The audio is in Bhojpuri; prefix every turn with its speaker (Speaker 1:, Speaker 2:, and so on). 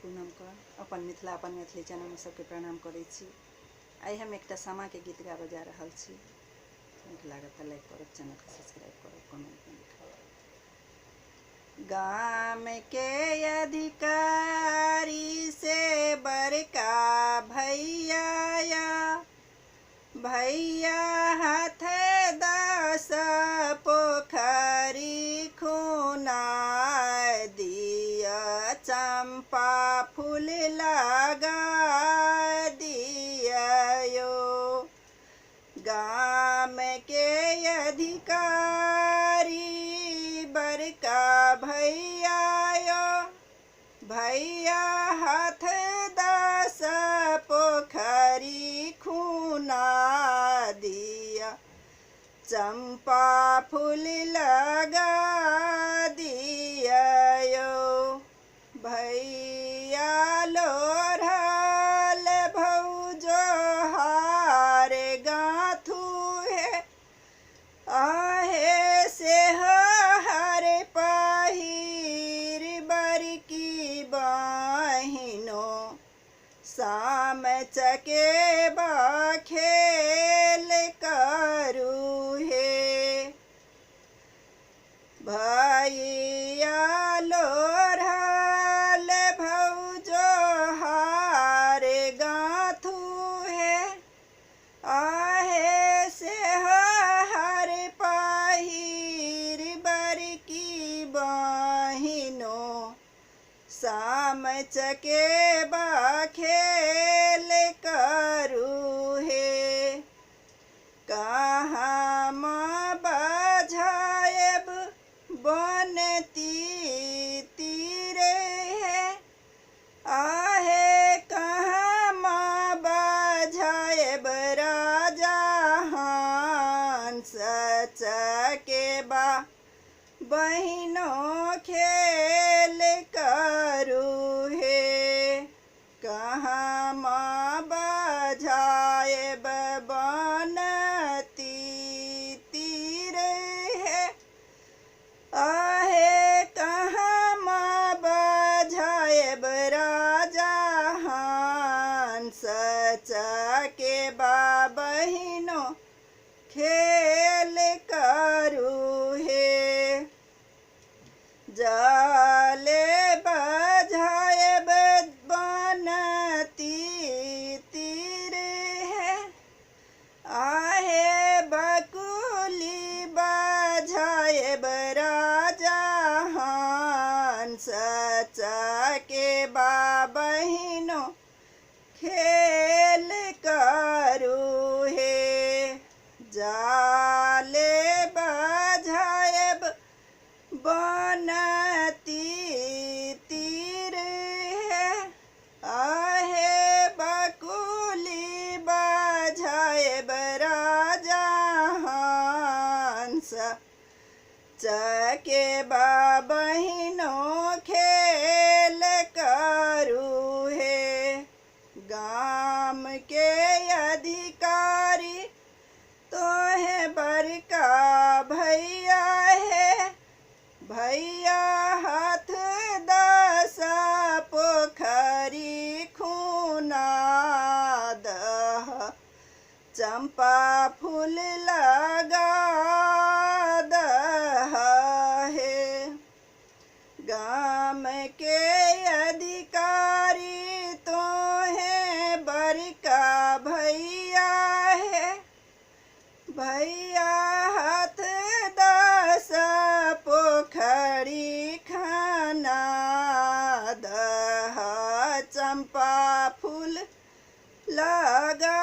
Speaker 1: पूनम कर अपन मिथिला अपन मैथिली चैनल में सबके प्रणाम करै छी। आई हम एकटा सामा के गीत गाबऽ जा रहल छी। नीक लागत तऽ लाइक करब, चैनल के सब्सक्राइब करब, कमेंट में लिखब। गाम के अधिकारी से बड़का भैया भैया हाथ 10 पोखरी खुनाय दिया, चंपा फूल लगा दिया यो। गाम के अधिकारी बड़का भैया यो, भैया हाथ 10 पोखरी खुना दिया, चंपा फूल लगा दिया यो। भैया लोढ़ल भौजो हार गाथू है, आहे से हर पहिर बरकी बहिनो, शाम चकेबा खेल करू हे। भैया लोढ़ल भौजो हार गाथू है, आहे से हर पहिर बरकी बहिनो, शाम चकेबा खेल करू हे। कहाँ माँ बजायब बनती तीरे है, आहे कहाँ माँ बजायब राजा हंस चकेबा बहिनों खेल करू हे। कहाँ माँ बजायब बनती तीर है, आहे कहाँ माँ बजायब राजा हंस चकेबा बहिनों खेल करू हे। जाले बजायब बनती तीर है, आहे बकुली बजायब राजा हंस चकेबा बहिनों खेल करू हे। जाले बजायब बनती तीर है, आहे बकुली बजायब राजा हंस चकेबा बहिनों खेल करू हे। गाम के अधिकारी तो है बड़का भैया है, भैया हाथ 10 पोखरी खुना दह, चंपा फूल लगा दह है। गाम के अधिकारी तो है बड़का भैया है, भैया हाथ 10 पोखरी खाना दह, चंपा फूल लगा